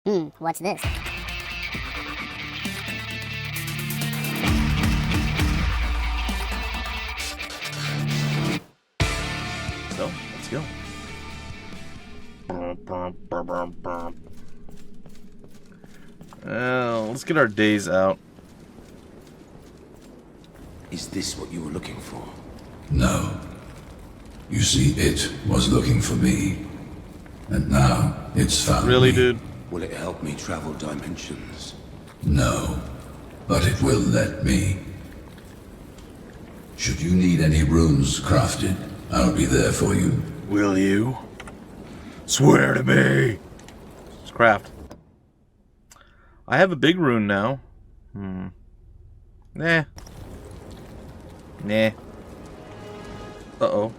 What's this? So, let's go. Let's get our days out. Is this what you were looking for? No. You see, it was looking for me. And now, it's found Really, me. dude? Will it help me travel dimensions? No. But it will let me. Should you need any runes crafted, I'll be there for you. Will you? Swear to me! It's craft. I have a big rune now. Nah. Uh-oh.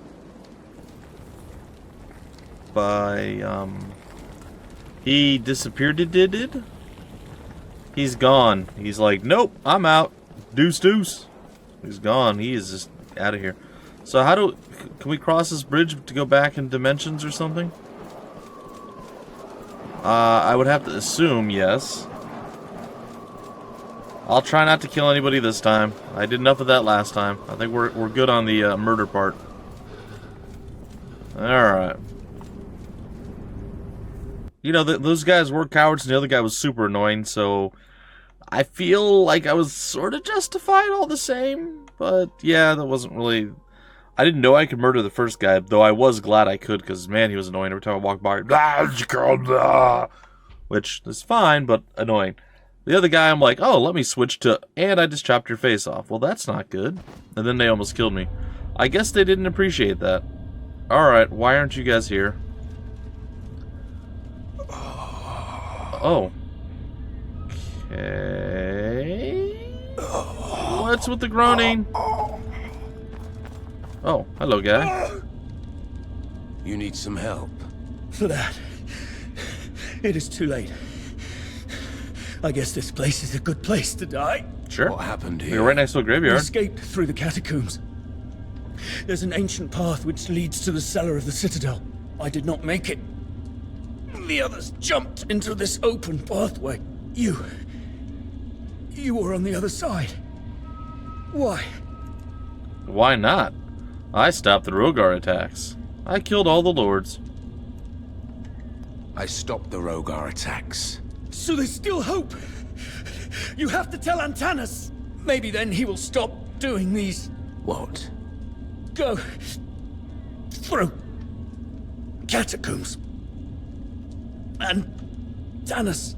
He disappeared, did? He's gone. He's like, nope, I'm out. Deuce. He's gone. He is just out of here. So can we cross this bridge to go back in dimensions or something? I would have to assume yes. I'll try not to kill anybody this time. I did enough of that last time. I think we're good on the murder part. Alright. You know, those guys were cowards and the other guy was super annoying, so I feel like I was sort of justified all the same. But yeah, that wasn't really... I didn't know I could murder the first guy, though I was glad I could, because man, he was annoying every time I walked by. Which is fine, but annoying. The other guy, I'm like, oh, let me switch to, and I just chopped your face off. Well, that's not good. And then they almost killed me. I guess they didn't appreciate that. Alright, why aren't you guys here? Oh. Okay. What's with the groaning? Oh, hello, guy. You need some help. For that, it is too late. I guess this place is a good place to die. Sure. What happened here? You're right next to a We graveyard. escaped through the catacombs. There's an ancient path which leads to the cellar of the Citadel. I did not make it. The others jumped into this open pathway. You were on the other side. Why? Why not? I stopped the Rogar attacks. I killed all the lords. I stopped the Rogar attacks. So there's still hope. You have to tell Antanas. Maybe then he will stop doing these. What? Go through catacombs. And Tanis,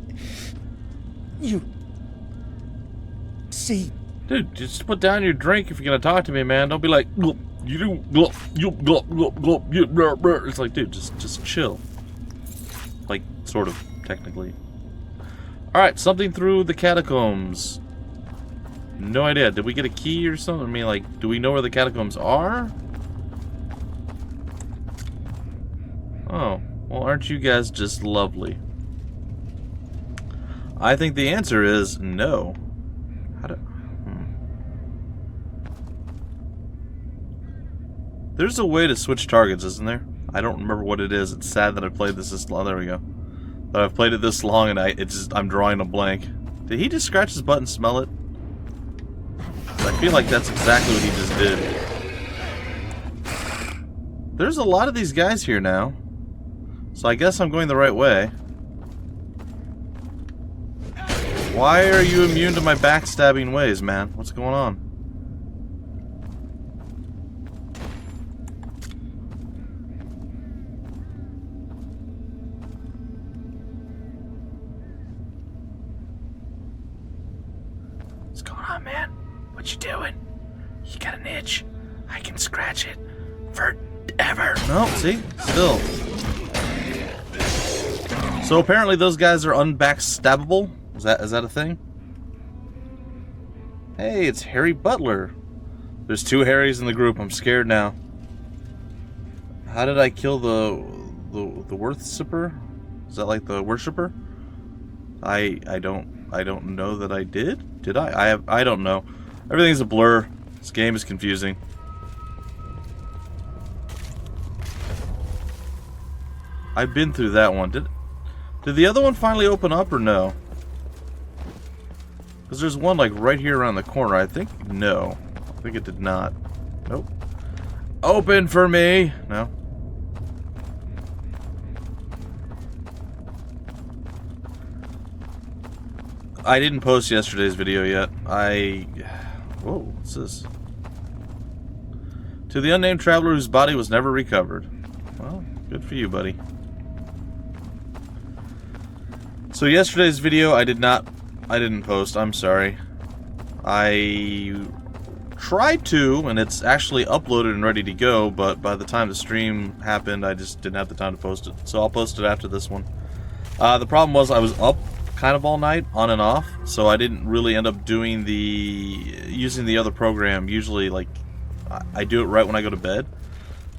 you see. Dude, just put down your drink if you're gonna talk to me, man. Don't be like, you do, it's like, dude, just chill. Like, sort of, technically. Alright, something through the catacombs. No idea. Did we get a key or something? I mean, like, do we know where the catacombs are? Oh, well, aren't you guys just lovely? I think the answer is no. There's a way to switch targets, isn't there? I don't remember what it is. It's sad that I played this long. There we go. That I've played it this long and I'm drawing a blank. Did he just scratch his butt and smell it? I feel like that's exactly what he just did. There's a lot of these guys here now. So I guess I'm going the right way. Why are you immune to my backstabbing ways, man? What's going on? What's going on, man? What you doing? You got an itch? I can scratch it forever. No, see? Still. So apparently those guys are unbackstabbable? Is that a thing? Hey, it's Harry Butler. There's two Harrys in the group. I'm scared now. How did I kill the worshipper? Is that like the worshipper? I don't know that I did. Did I? I don't know. Everything's a blur. This game is confusing. I've been through that one. Did the other one finally open up or no? Because there's one like right here around the corner. I think no. I think it did not. Nope. Open for me! No. I didn't post yesterday's video yet. Whoa, what's this? To the unnamed traveler whose body was never recovered. Well, good for you, buddy. So yesterday's video I didn't post, I'm sorry. I tried to, and it's actually uploaded and ready to go, but by the time the stream happened, I just didn't have the time to post it. So I'll post it after this one. The problem was I was up kind of all night, on and off, so I didn't really end up doing using the other program. Usually, like, I do it right when I go to bed.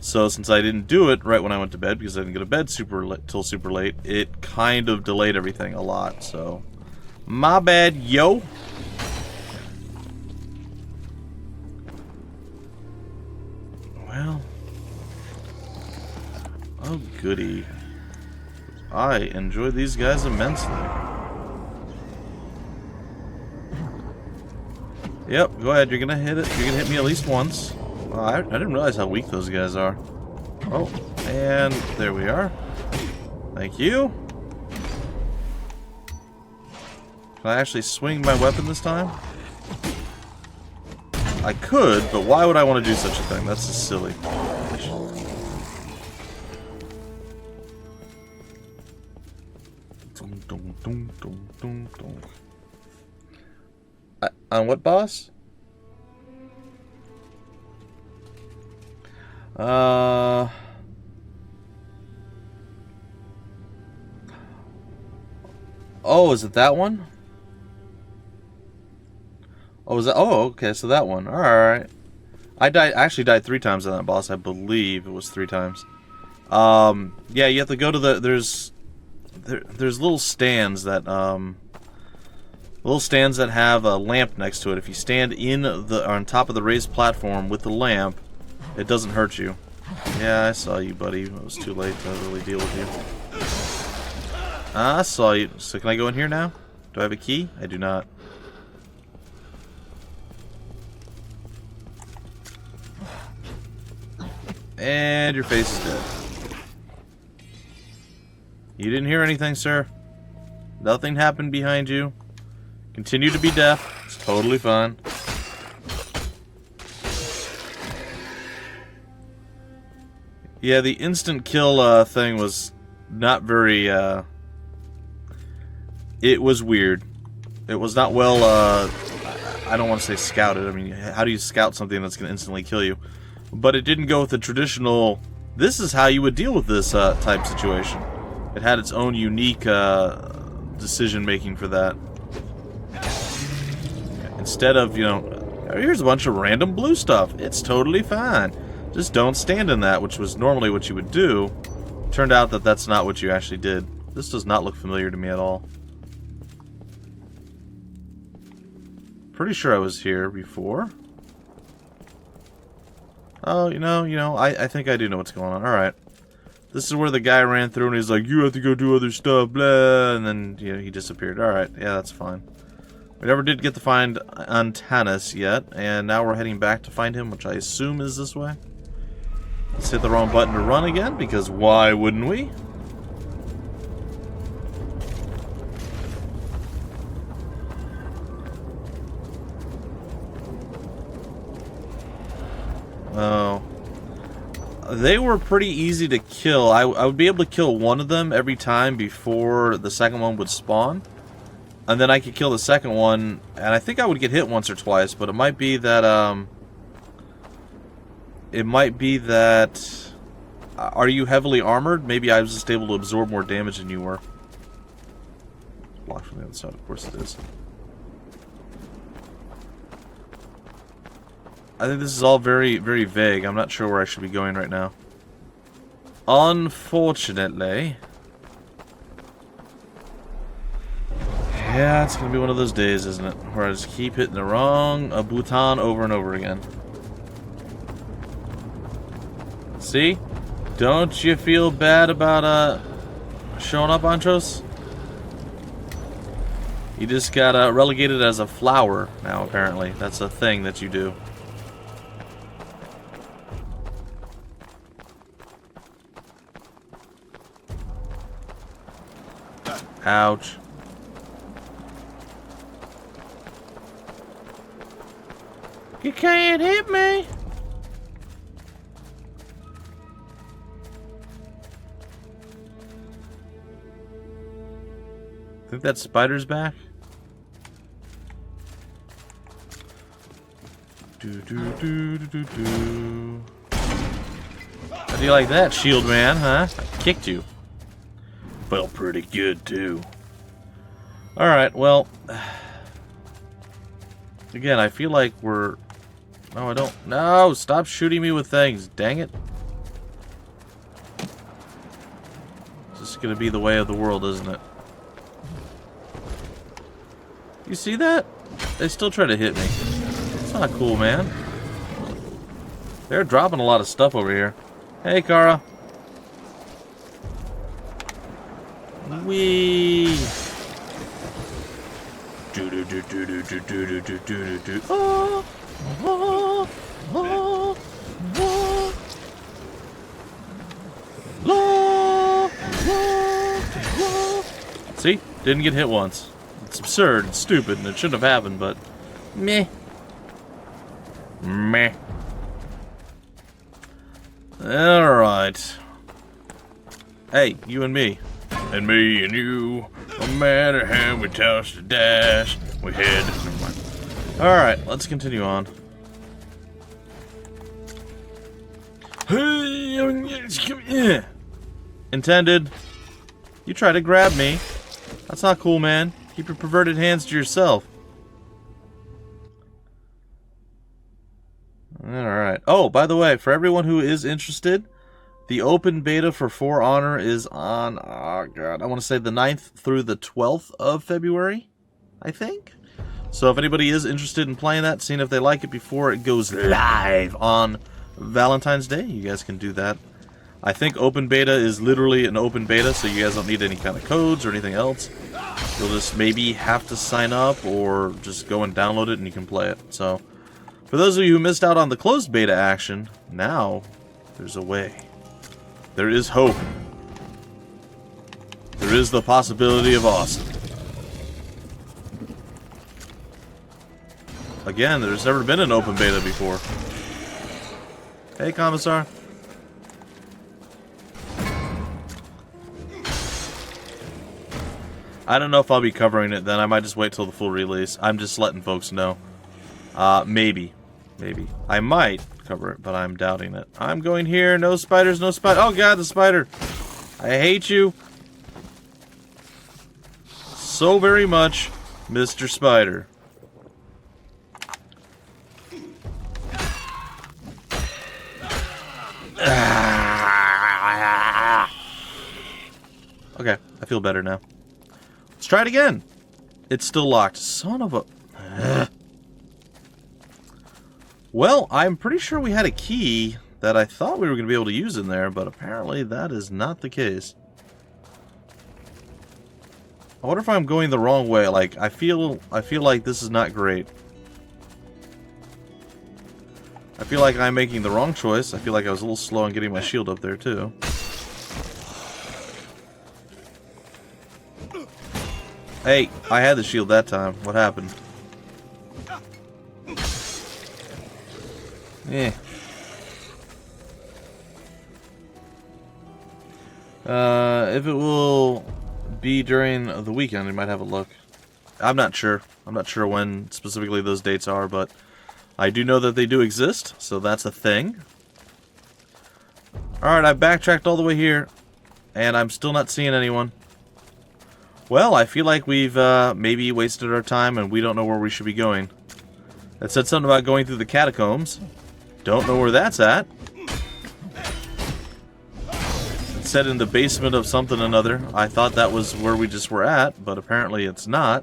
So since I didn't do it right when I went to bed, because I didn't go to bed till super late, it kind of delayed everything a lot, so my bad, yo. Well, oh goody. I enjoy these guys immensely. Yep, go ahead. You're gonna hit it. You're gonna hit me at least once. I didn't realize how weak those guys are. Oh, and there we are. Thank you. Can I actually swing my weapon this time? I could, but why would I want to do such a thing? That's just silly. On what boss? Oh, is it that one? Oh, is that? Oh, okay, so that one. Alright. I actually died 3 times on that boss. I believe it was 3 times. Yeah, you have to go to the... There's little stands that, have a lamp next to it. If you stand on top of the raised platform with the lamp, it doesn't hurt you. Yeah, I saw you, buddy. It was too late to really deal with you. I saw you. So can I go in here now? Do I have a key? I do not. And your face is dead. You didn't hear anything, sir. Nothing happened behind you. Continue to be deaf. It's totally fine. Yeah, the instant kill thing was not very... it was weird. It was not well... I don't want to say scouted. I mean, how do you scout something that's going to instantly kill you? But it didn't go with the traditional... This is how you would deal with this type situation. It had its own unique decision-making for that. Instead of, you know, here's a bunch of random blue stuff. It's totally fine. Just don't stand in that, which was normally what you would do. Turned out that that's not what you actually did. This does not look familiar to me at all. Pretty sure I was here before. Oh, you know, I think I do know what's going on. Alright. This is where the guy ran through and he's like, you have to go do other stuff, blah, and then, you know, he disappeared. Alright, yeah, that's fine. We never did get to find Antanas yet, and now we're heading back to find him, which I assume is this way. Let's hit the wrong button to run again, because why wouldn't we? Oh. They were pretty easy to kill. I would be able to kill one of them every time before the second one would spawn. And then I could kill the second one, and I think I would get hit once or twice, but it might be that, are you heavily armored? Maybe I was just able to absorb more damage than you were. Blocked from the other side, of course it is. I think this is all very, very vague. I'm not sure where I should be going right now. Unfortunately. Yeah, it's gonna be one of those days, isn't it? Where I just keep hitting the wrong button over and over again. See? Don't you feel bad about showing up, Antros? You just got relegated as a flower now, apparently. That's a thing that you do. Ouch. You can't hit me! Think that spider's back? How do you like that, shield man, huh? I kicked you. Felt pretty good, too. Alright, well... Again, I feel like we're... No, I don't... No! Stop shooting me with things, dang it. This is gonna be the way of the world, isn't it? You see that? They still try to hit me. It's not cool, man. They're dropping a lot of stuff over here. Hey, Kara. Wee. Do do do do do do do do do do. Oh, oh, oh, oh. See? Didn't get hit once. It's absurd, it's stupid, and it shouldn't have happened, but... Meh. Meh. Alright. Hey, you and me. And me and you. No matter how we toss the dash, we head... Never mind. Alright, let's continue on. Intended. You try to grab me. That's not cool, man. Keep your perverted hands to yourself. Alright. Oh, by the way, for everyone who is interested, the open beta for For Honor is on, oh god, I want to say the 9th through the 12th of February, I think. So if anybody is interested in playing that, seeing if they like it before it goes live on Valentine's Day, you guys can do that. I think open beta is literally an open beta, so you guys don't need any kind of codes or anything else. You'll just maybe have to sign up or just go and download it and you can play it. So, for those of you who missed out on the closed beta action, now there's a way. There is hope. There is the possibility of awesome. Again, there's never been an open beta before. Hey, Commissar. I don't know if I'll be covering it then. I might just wait till the full release. I'm just letting folks know. Maybe. Maybe. I might cover it, but I'm doubting it. I'm going here. No spiders, no spider. Oh god, the spider. I hate you. So very much, Mr. Spider. Okay, I feel better now. Let's try it again. It's still locked. Son of a... Well, I'm pretty sure we had a key that I thought we were going to be able to use in there, but apparently that is not the case. I wonder if I'm going the wrong way. Like, I feel like this is not great. I feel like I'm making the wrong choice. I feel like I was a little slow on getting my shield up there, too. Hey, I had the shield that time. What happened? Eh. If it will be during the weekend, we might have a look. I'm not sure. I'm not sure when specifically those dates are, but I do know that they do exist, so that's a thing. Alright, I backtracked all the way here, and I'm still not seeing anyone. Well, I feel like we've maybe wasted our time and we don't know where we should be going. It said something about going through the catacombs. Don't know where that's at. It said in the basement of something or another. I thought that was where we just were at, but apparently it's not.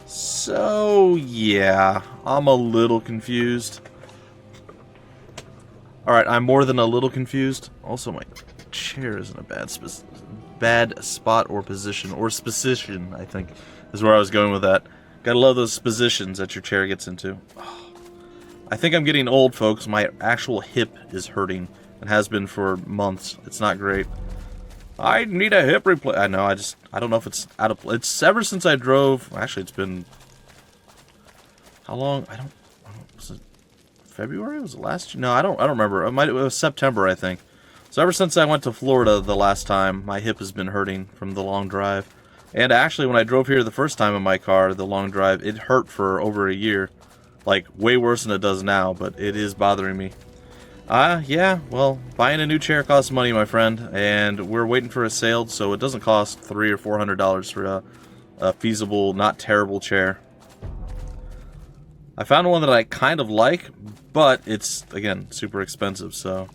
So, yeah, I'm a little confused. Alright, I'm more than a little confused. Also, my chair is in a bad bad spot or position, or sposition, I think, is where I was going with that. Gotta love those positions that your chair gets into. I think I'm getting old, folks. My actual hip is hurting, and has been for months. It's not great. I need a hip replacement. I know, I don't know if it's out of... It's ever since I drove... Actually, it's been... How long? I don't was it February? Was it last year? No, I don't remember. It was September, I think. So ever since I went to Florida the last time, my hip has been hurting from the long drive. And actually, when I drove here the first time in my car, the long drive, it hurt for over a year. Like, way worse than it does now, but it is bothering me. Yeah, well, buying a new chair costs money, my friend, and we're waiting for a sale, so it doesn't cost $300 or $400 for a feasible, not terrible chair. I found one that I kind of like, but it's, again, super expensive, so...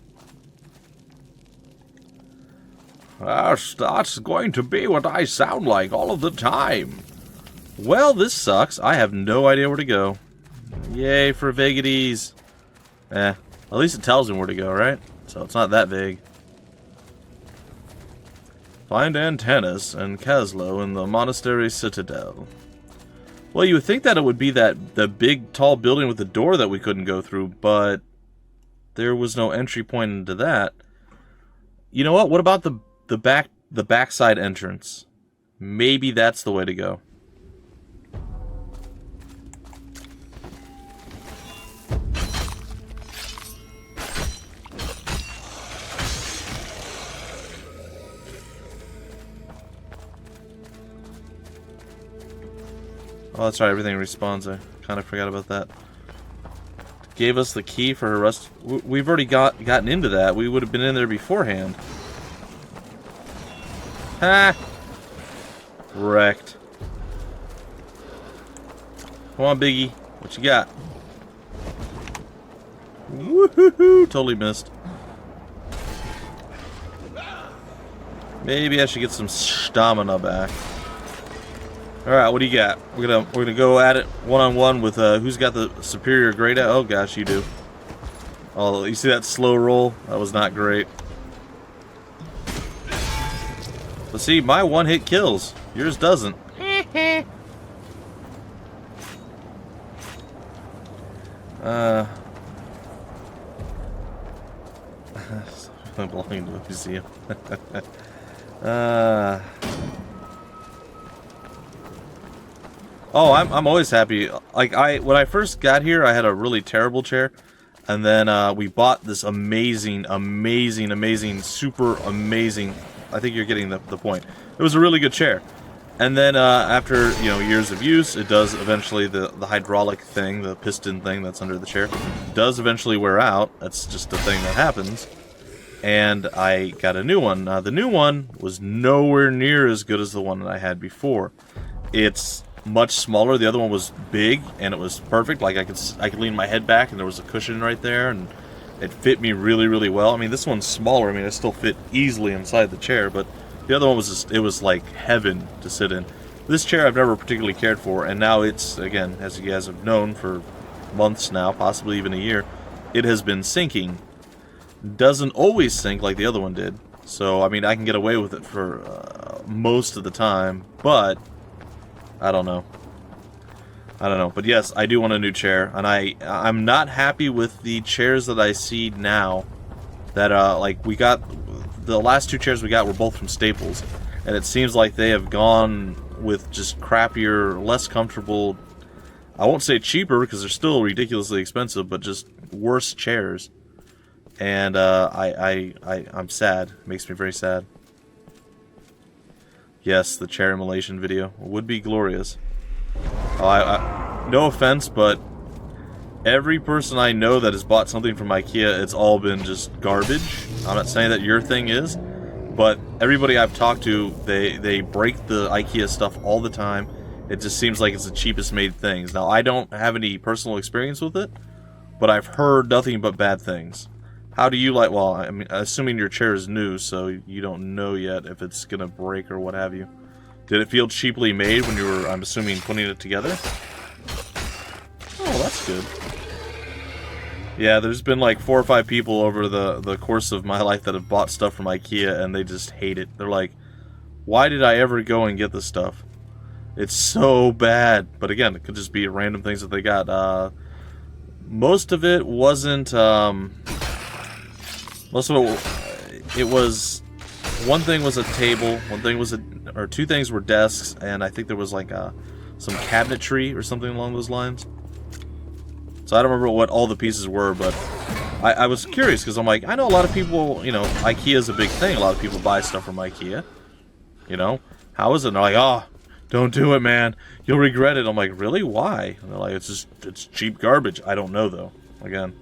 That's going to be what I sound like all of the time. Well, this sucks. I have no idea where to go. Yay for vaguities. At least it tells me where to go, right? So it's not that vague. Find Antanas and Caslo in the monastery citadel. Well, you would think that it would be the big, tall building with the door that we couldn't go through, but there was no entry point into that. You know what? What about the backside entrance? Maybe that's the way to go. Oh, that's right, everything respawns. I kind of forgot about that. Gave us the key for her rust. We've already gotten into that. We would have been in there beforehand. Ha! Wrecked. Come on, Biggie. What you got? Woohoo! Totally missed. Maybe I should get some stamina back. Alright, what do you got? We're gonna go at it one-on-one with who's got the superior grade at? Oh gosh, you do. Oh, you see that slow roll? That was not great. But see, my one-hit kills. Yours doesn't. I belong to a museum. Oh, I'm always happy. Like, when I first got here, I had a really terrible chair. And then we bought this amazing, super amazing... I think you're getting the point. It was a really good chair. And then after, years of use, it does eventually, the hydraulic thing, the piston thing that's under the chair, does eventually wear out. That's just a thing that happens. And I got a new one. Now, the new one was nowhere near as good as the one that I had before. It's much smaller. The other one was big, and it was perfect. Like, I could lean my head back, and there was a cushion right there, and it fit me really, really well. I mean, this one's smaller. I mean, it still fit easily inside the chair, but the other one was just, it was like heaven to sit in. This chair I've never particularly cared for, and now it's, again, as you guys have known for months now, possibly even a year, it has been sinking. Doesn't always sink like the other one did. So, I mean, I can get away with it for most of the time, but I don't know. But yes, I do want a new chair, and I'm not happy with the chairs that I see now. That like we got, the last two chairs we got were both from Staples, and it seems like they have gone with just crappier, less comfortable. I won't say cheaper because they're still ridiculously expensive, but just worse chairs. And I'm sad. It makes me very sad. Yes, the chair immolation video would be glorious. Oh, no offense, but every person I know that has bought something from IKEA, it's all been just garbage. I'm not saying that your thing is, but everybody I've talked to, they break the IKEA stuff all the time. It just seems like it's the cheapest made things. Now, I don't have any personal experience with it, but I've heard nothing but bad things. How do you like, well, I mean, assuming your chair is new, so you don't know yet if it's going to break or what have you. Did it feel cheaply made when you were, I'm assuming, putting it together? Oh, that's good. Yeah, there's been like 4 or 5 people over the course of my life that have bought stuff from IKEA, and they just hate it. They're like, Why did I ever go and get this stuff? It's so bad. But again, it could just be random things that they got. Most of it wasn't... most of it was... One thing was a table, one thing was or two things were desks, and I think there was like some cabinetry or something along those lines. So I don't remember what all the pieces were, but I was curious because I'm like, I know a lot of people, you know, IKEA's a big thing. A lot of people buy stuff from IKEA. You know, how is it? And they're like, oh, don't do it, man. You'll regret it. I'm like, really? Why? And they're like, it's cheap garbage. I don't know though. Again.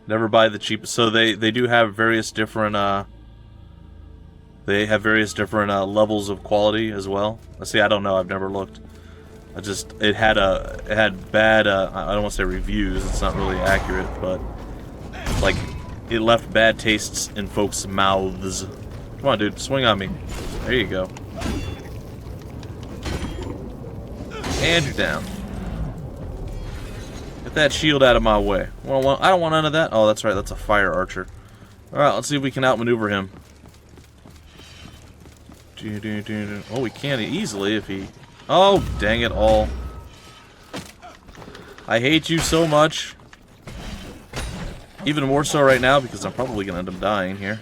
Never buy the cheapest. So they do have various different levels of quality as well. See, I don't know. I've never looked. It had bad I don't want to say reviews. It's not really accurate, but like it left bad tastes in folks' mouths. Come on, dude, swing on me. There you go. And you're down. Get that shield out of my way. Well, I don't want none of that. Oh, that's right. That's a fire archer. Alright, let's see if we can outmaneuver him. Oh, we can easily if he... Oh, dang it all. I hate you so much. Even more so right now because I'm probably going to end up dying here.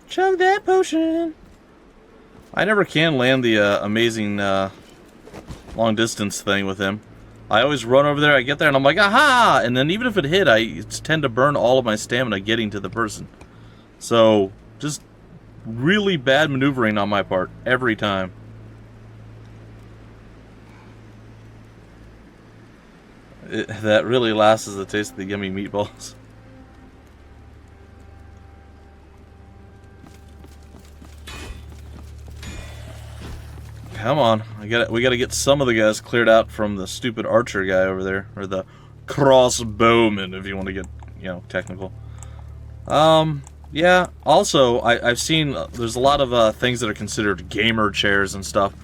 Chug that potion. I never can land the amazing long distance thing with him. I always run over there, I get there, and I'm like, aha! And then even if it hit, I tend to burn all of my stamina getting to the person. So, just really bad maneuvering on my part, every time. That really lasts as the taste of the yummy meatballs. Come on, we gotta get some of the guys cleared out from the stupid archer guy over there, or the crossbowman, if you want to get, you know, technical. Yeah. Also, I've seen there's a lot of things that are considered gamer chairs and stuff.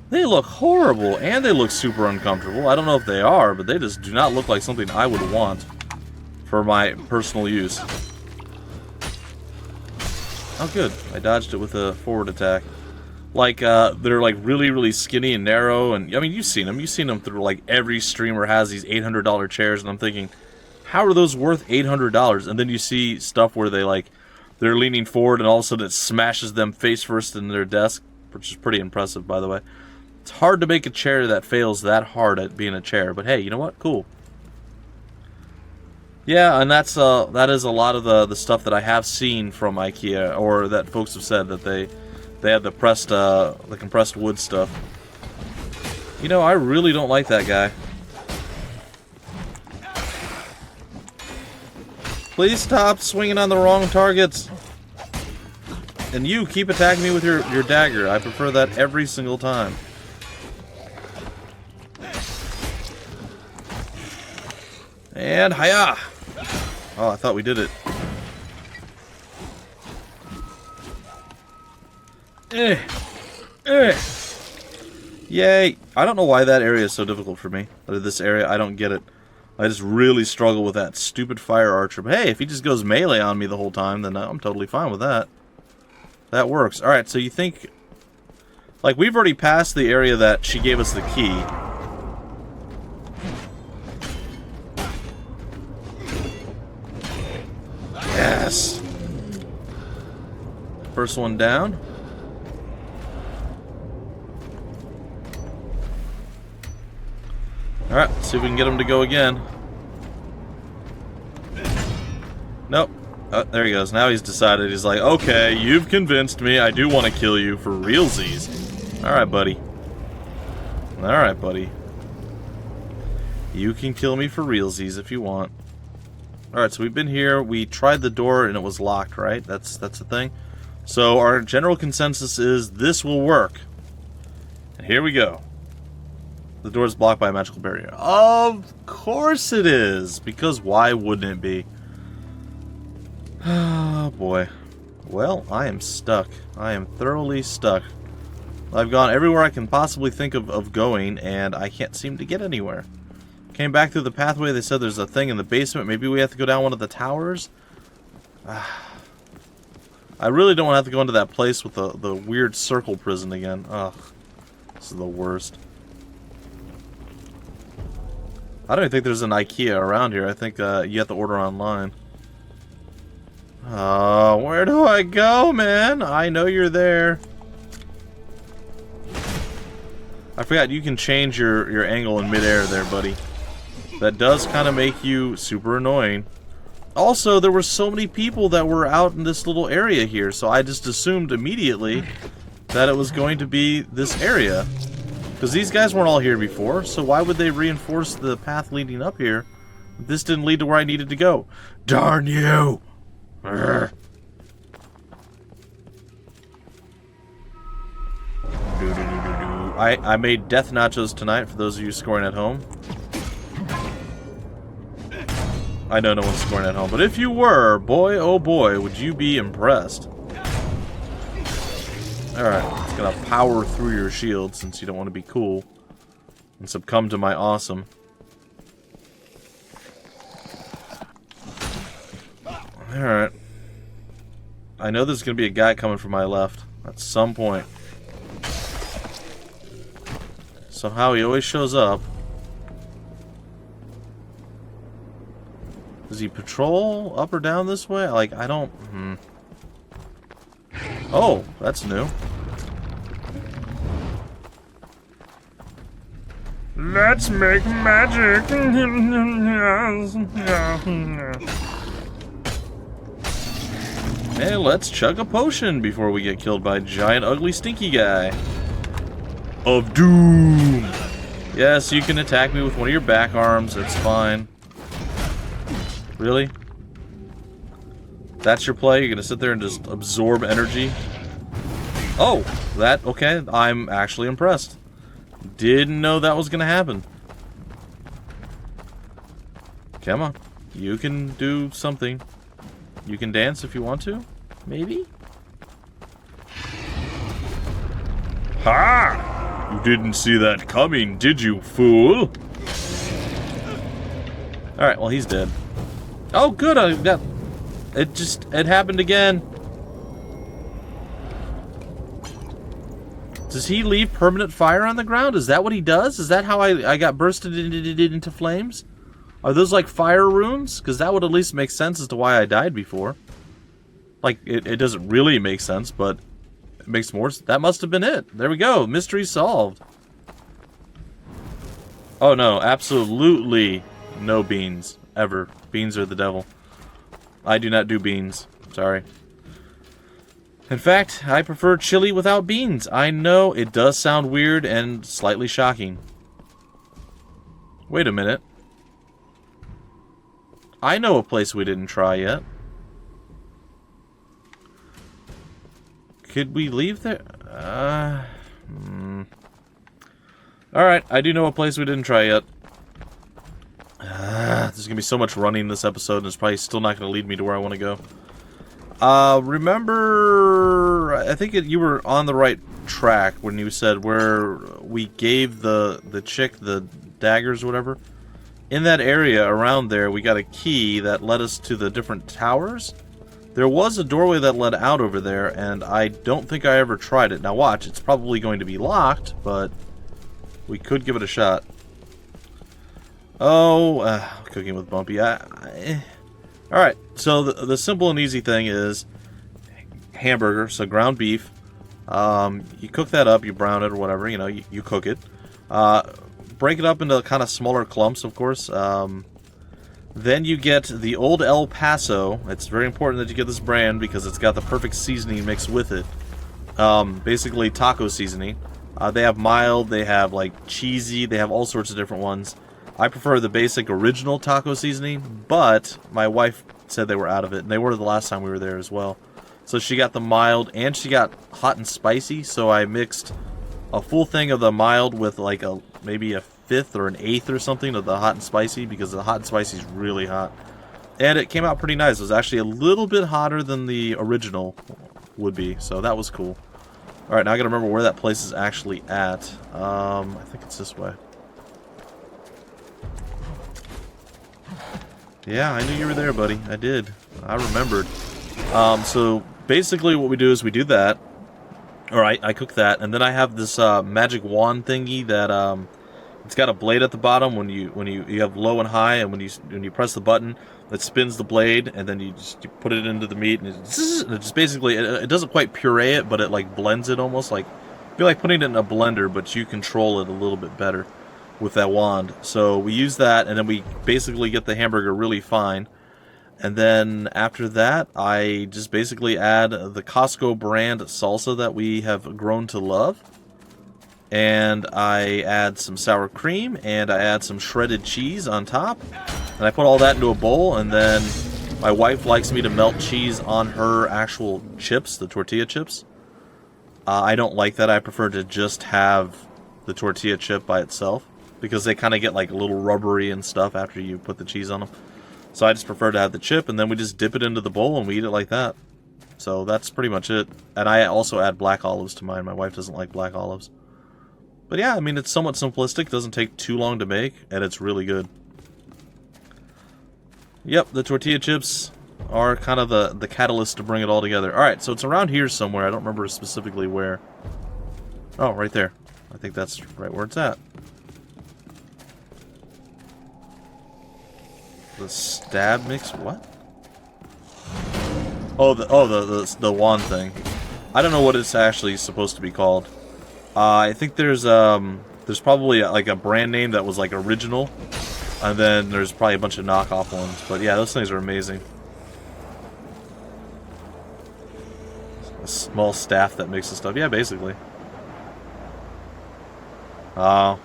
They look horrible and they look super uncomfortable. I don't know if they are, but they just do not look like something I would want for my personal use. Oh, good. I dodged it with a forward attack. Like, they're like really, really skinny and narrow, and I mean, you've seen them. You've seen them through, like, every streamer has these $800 chairs, and I'm thinking, how are those worth $800? And then you see stuff where they're leaning forward, and all of a sudden it smashes them face first in their desk, which is pretty impressive, by the way. It's hard to make a chair that fails that hard at being a chair, but hey, you know what? Cool. Yeah, and that is a lot of the stuff that I have seen from IKEA, or that folks have said that they had the compressed wood stuff. You know, I really don't like that guy. Please stop swinging on the wrong targets. And you keep attacking me with your dagger. I prefer that every single time. And hiya! Oh, I thought we did it. Yay! I don't know why that area is so difficult for me. This area, I don't get it. I just really struggle with that stupid fire archer. But hey, if he just goes melee on me the whole time, then I'm totally fine with that. That works. Alright, so you think... Like, we've already passed the area that she gave us the key. Yes! First one down. Alright, see if we can get him to go again. Nope. Oh, there he goes. Now he's decided. He's like, okay, you've convinced me. I do want to kill you for realsies. Alright, buddy. Alright, buddy. You can kill me for realsies if you want. Alright, so we've been here. We tried the door and it was locked, right? That's the thing. So our general consensus is this will work. And here we go. The door is blocked by a magical barrier. Of course it is! Because why wouldn't it be? Oh boy. Well, I am stuck. I am thoroughly stuck. I've gone everywhere I can possibly think of going, and I can't seem to get anywhere. Came back through the pathway. They said there's a thing in the basement. Maybe we have to go down one of the towers. I really don't want to have to go into that place with the weird circle prison again. Ugh. This is the worst. I don't even think there's an IKEA around here. I think you have to order online. Where do I go, man? I know you're there. I forgot you can change your angle in midair there, buddy. That does kind of make you super annoying. Also, there were so many people that were out in this little area here, so I just assumed immediately that it was going to be this area. Because these guys weren't all here before, so why would they reinforce the path leading up here? This didn't lead to where I needed to go. Darn you! Urgh. I made death nachos tonight for those of you scoring at home. I know no one's scoring at home, but if you were, boy oh boy, would you be impressed. Alright, it's gonna power through your shield since you don't want to be cool and succumb to my awesome. Alright. I know there's gonna be a guy coming from my left at some point. Somehow he always shows up. Does he patrol up or down this way? Like, I don't... Oh, that's new. Let's make magic. Hey, let's chug a potion before we get killed by a giant, ugly, stinky guy. Of doom. Yes, you can attack me with one of your back arms. It's fine. Really? That's your play? You're gonna sit there and just absorb energy? Oh, that, okay. I'm actually impressed. Didn't know that was gonna happen. Come on. You can do something. You can dance if you want to? Maybe? Ha! You didn't see that coming, did you, fool? Alright, well, he's dead. Oh, good, I got... It happened again. Does he leave permanent fire on the ground? Is that what he does? Is that how I got bursted into flames? Are those like fire runes? Because that would at least make sense as to why I died before. Like, it doesn't really make sense, but it makes more sense. That must have been it. There we go. Mystery solved. Oh no, absolutely no beans. Ever. Beans are the devil. I do not do beans. Sorry. In fact, I prefer chili without beans. I know it does sound weird and slightly shocking. Wait a minute. I know a place we didn't try yet. Could we leave there? Alright, I do know a place we didn't try yet. There's gonna be so much running this episode, and it's probably still not gonna lead me to where I want to go. Remember, I think you were on the right track when you said where we gave the chick the daggers or whatever. In that area around there, we got a key that led us to the different towers. There was a doorway that led out over there, and I don't think I ever tried it. Now watch, it's probably going to be locked, but we could give it a shot. Oh, cooking with Bumpy. Alright, so the simple and easy thing is hamburger, so ground beef. You cook that up, you brown it or whatever, you know, you cook it. Break it up into kind of smaller clumps, of course. Then you get the Old El Paso. It's very important that you get this brand because it's got the perfect seasoning mixed with it. Basically taco seasoning. They have mild, they have like cheesy, they have all sorts of different ones. I prefer the basic original taco seasoning, but my wife said they were out of it, and they were the last time we were there as well. So she got the mild, and she got hot and spicy, so I mixed a full thing of the mild with like maybe a fifth or an eighth or something of the hot and spicy, because the hot and spicy is really hot. And it came out pretty nice. It was actually a little bit hotter than the original would be, so that was cool. Alright, now I gotta remember where that place is actually at. I think it's this way. Yeah, I knew you were there, buddy. I did. I remembered. So basically what we do is we do that. Alright, I cook that, and then I have this magic wand thingy that it's got a blade at the bottom when you have low and high, and when you press the button, it spins the blade, and then you put it into the meat, and it just basically it doesn't quite puree it, but it like blends it almost like be like putting it in a blender, but you control it a little bit better with that wand. So we use that, and then we basically get the hamburger really fine. And then after that, I just basically add the Costco brand salsa that we have grown to love. And I add some sour cream, and I add some shredded cheese on top. And I put all that into a bowl, and then my wife likes me to melt cheese on her actual chips, the tortilla chips. I don't like that. I prefer to just have the tortilla chip by itself, because they kind of get like a little rubbery and stuff after you put the cheese on them. So I just prefer to have the chip, and then we just dip it into the bowl and we eat it like that. So that's pretty much it. And I also add black olives to mine. My wife doesn't like black olives. But yeah, I mean, it's somewhat simplistic. It doesn't take too long to make, and it's really good. Yep, the tortilla chips are kind of the catalyst to bring it all together. Alright, so it's around here somewhere. I don't remember specifically where. Oh, right there. I think that's right where it's at. The stab mix, what? Oh, the wand thing. I don't know what it's actually supposed to be called. I think there's probably like a brand name that was like original, and then there's probably a bunch of knockoff ones. But yeah, those things are amazing. A small staff that makes the stuff. Yeah, basically. Oh,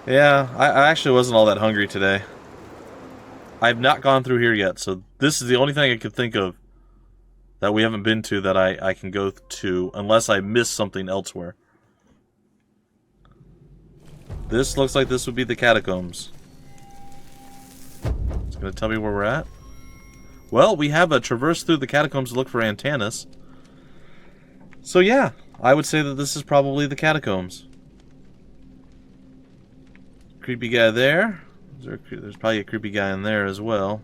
yeah. I actually wasn't all that hungry today. I've not gone through here yet, so this is the only thing I could think of that we haven't been to that I can go to, unless I miss something elsewhere. This looks like this would be the catacombs. It's going to tell me where we're at. Well, we have a traverse through the catacombs to look for Antanas. So yeah, I would say that this is probably the catacombs. Creepy guy there. There's probably a creepy guy in there as well.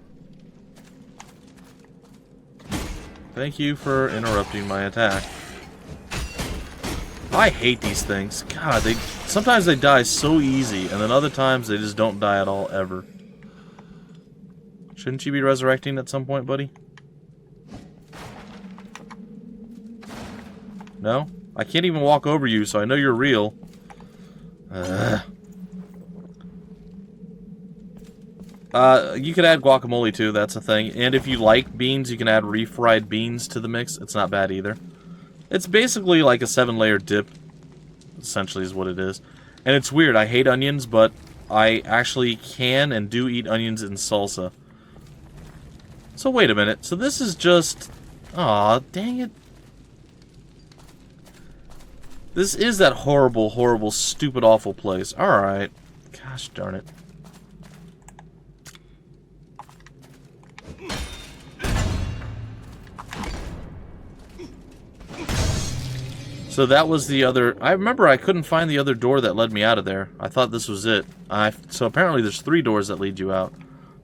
Thank you for interrupting my attack. I hate these things. God, sometimes they die so easy, and then other times they just don't die at all, ever. Shouldn't you be resurrecting at some point, buddy? No? I can't even walk over you, so I know you're real. You could add guacamole too, that's a thing. And if you like beans, you can add refried beans to the mix. It's not bad either. It's basically like a 7-layer dip, essentially is what it is. And it's weird, I hate onions, but I actually can and do eat onions in salsa. So wait a minute, so this is just... Aw, dang it. This is that horrible, horrible, stupid, awful place. Alright. Gosh darn it. So that was the other... I remember I couldn't find the other door that led me out of there. I thought this was it. So apparently there's 3 doors that lead you out.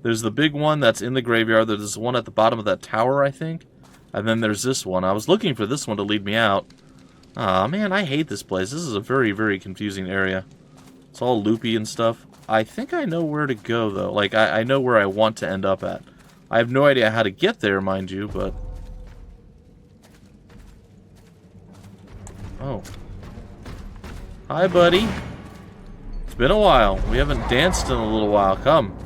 There's the big one that's in the graveyard. There's one at the bottom of that tower, I think. And then there's this one. I was looking for this one to lead me out. Aw, man, I hate this place. This is a very, very confusing area. It's all loopy and stuff. I think I know where to go, though. Like, I know where I want to end up at. I have no idea how to get there, mind you, but... Oh. Hi, buddy. It's been a while. We haven't danced in a little while. Come.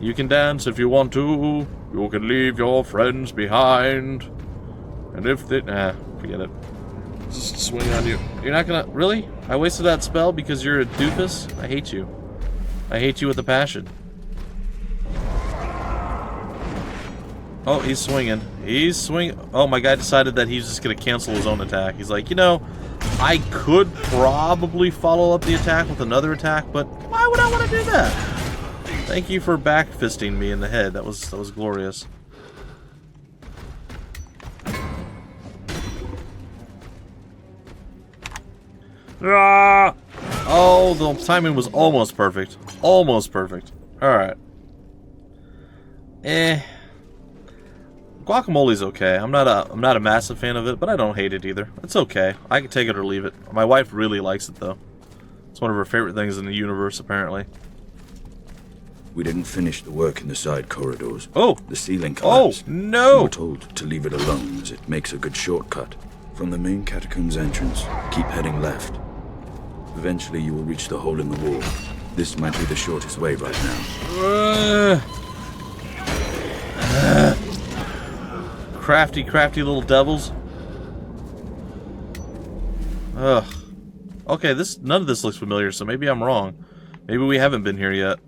You can dance if you want to. You can leave your friends behind. And if they... forget it. Just swing on you. You're not gonna... Really? I wasted that spell because you're a doofus? I hate you. I hate you with a passion. Oh, he's swinging. He's swinging. Oh, my guy decided that he's just going to cancel his own attack. He's like, you know, I could probably follow up the attack with another attack, but why would I want to do that? Thank you for back-fisting me in the head. That was glorious. Ah! Oh, the timing was almost perfect. Almost perfect. Alright. Guacamole's okay. I'm not a massive fan of it, but I don't hate it either. It's okay. I can take it or leave it. My wife really likes it though. It's one of her favorite things in the universe, apparently. We didn't finish the work in the side corridors. Oh! The ceiling collapsed. Oh, no! We were told to leave it alone as it makes a good shortcut. From the main catacombs entrance, keep heading left. Eventually you will reach the hole in the wall. This might be the shortest way right now. Crafty, crafty little devils. Ugh. Okay, none of this looks familiar, so maybe I'm wrong. Maybe we haven't been here yet.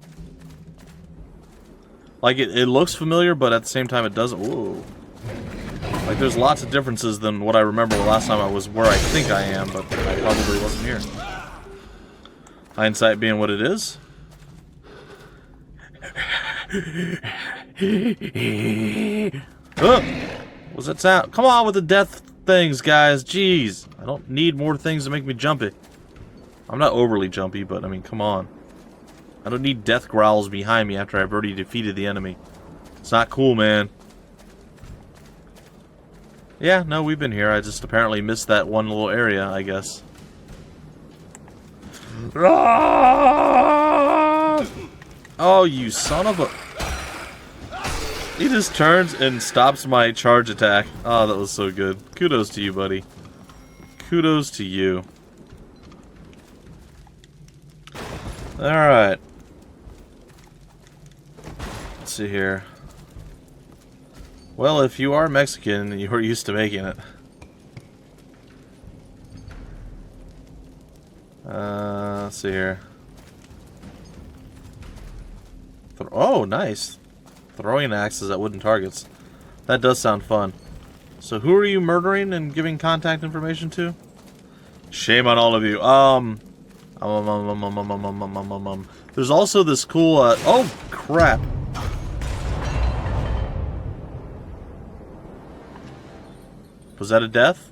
Like, it looks familiar, but at the same time it doesn't. Whoa. Like, there's lots of differences than what I remember the last time I was where I think I am, but I probably wasn't here. Hindsight being what it is. What's that sound? Come on with the death things, guys. Jeez. I don't need more things to make me jumpy. I'm not overly jumpy, but I mean, come on. I don't need death growls behind me after I've already defeated the enemy. It's not cool, man. Yeah, no, we've been here. I just apparently missed that one little area, I guess. Oh, you son of a... He just turns and stops my charge attack. Oh, that was so good. Kudos to you, buddy. Kudos to you. Alright. Let's see here. Well, if you are Mexican, you're used to making it. Let's see here. Oh, nice. Throwing axes at wooden targets. That does sound fun. So who are you murdering and giving contact information to? Shame on all of you. There's also this cool, oh, crap. Was that a death?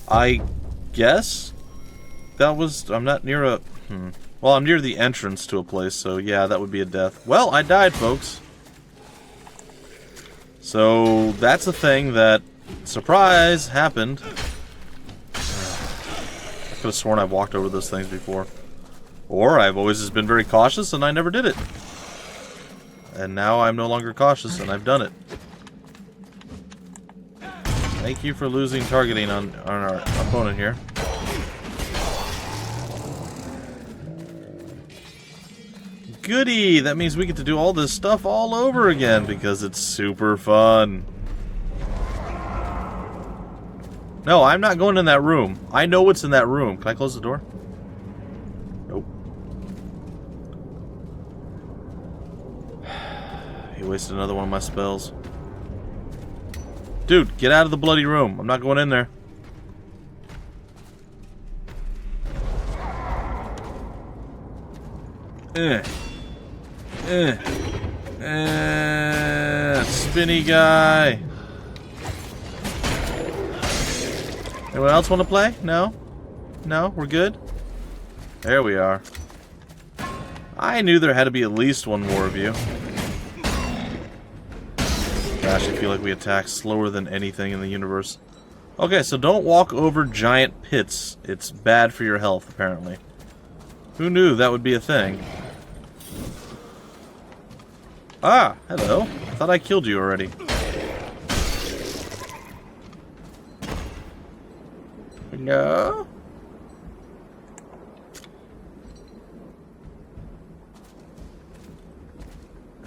I guess that was... I'm not near a... Well, I'm near the entrance to a place, so yeah, that would be a death. Well, I died, folks. So, that's a thing that, surprise, happened. I could have sworn I've walked over those things before. Or I've always just been very cautious and I never did it. And now I'm no longer cautious and I've done it. Thank you for losing targeting on our opponent here. Goody! That means we get to do all this stuff all over again because it's super fun. No, I'm not going in that room. I know what's in that room. Can I close the door? Nope. He wasted another one of my spells. Dude, get out of the bloody room. I'm not going in there. Spinny guy. Anyone else want to play? No? No? We're good? There we are. I knew there had to be at least one more of you. Gosh, I feel like we attack slower than anything in the universe. Okay, so don't walk over giant pits. It's bad for your health, apparently. Who knew that would be a thing? Ah, hello. I thought I killed you already. No?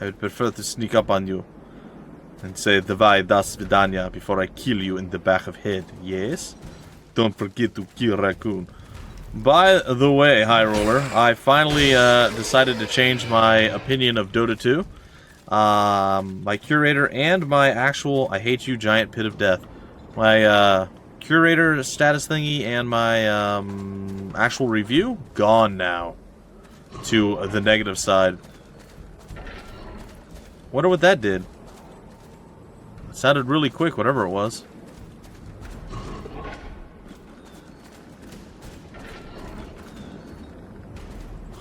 I would prefer to sneak up on you and say Davai das Vidanya before I kill you in the back of head, yes? Don't forget to kill raccoon. By the way, High Roller, I finally decided to change my opinion of Dota 2. My curator and my actual I hate you giant pit of death. My curator status thingy and my actual review gone now to the negative side. Wonder what that did. It sounded really quick, whatever it was.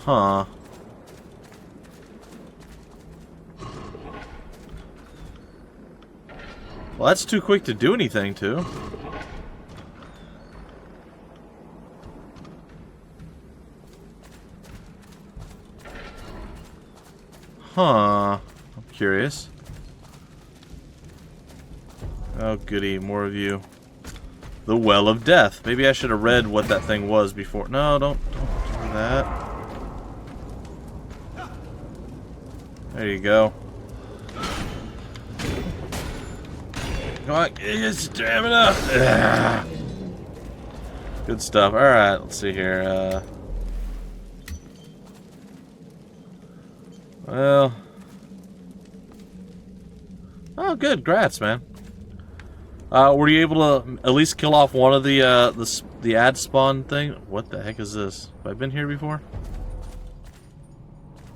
Huh. Well, that's too quick to do anything to. Huh. I'm curious. Oh, goody. More of you. The Well of Death. Maybe I should have read what that thing was before. No, don't do that. There you go. Come on, get stamina. Ugh. Good stuff. Alright, let's see here. Well. Oh, good. Grats, man. Were you able to at least kill off one of the ad spawn thing? What the heck is this? Have I been here before?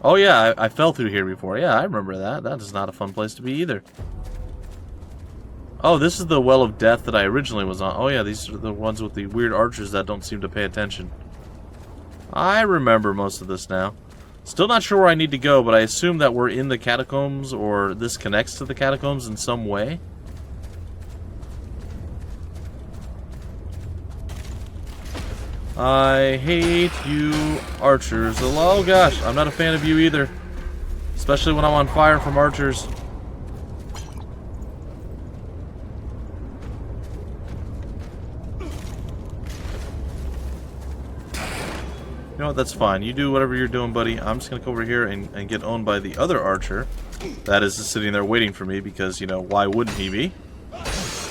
Oh yeah, I fell through here before. Yeah, I remember that. That is not a fun place to be either. Oh, this is the Well of Death that I originally was on. Oh yeah, these are the ones with the weird archers that don't seem to pay attention. I remember most of this now. Still not sure where I need to go, but I assume that we're in the catacombs, or this connects to the catacombs in some way. I hate you archers. Oh gosh, I'm not a fan of you either. Especially when I'm on fire from archers. You know what, that's fine. You do whatever you're doing, buddy. I'm just gonna come over here and get owned by the other archer. That is just sitting there waiting for me because, you know, why wouldn't he be?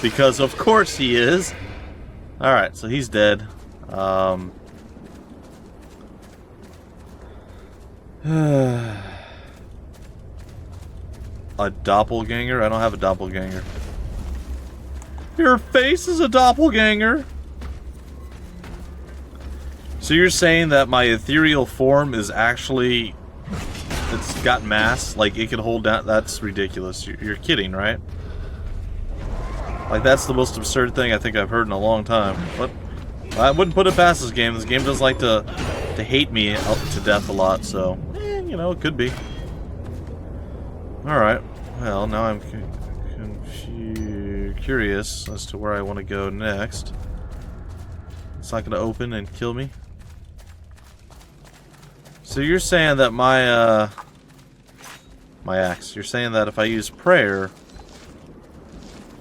Because of course he is. Alright, so he's dead. A doppelganger? I don't have a doppelganger. Your face is a doppelganger! So you're saying that my ethereal form is actually... it's got mass? Like, it can hold down... That's ridiculous. You're kidding, right? Like, that's the most absurd thing I think I've heard in a long time. But I wouldn't put it past this game. This game does like to hate me to death a lot, so... you know, it could be. Alright. Well, now I'm curious as to where I want to go next. It's not going to open and kill me. So you're saying that my axe, you're saying that if I use prayer,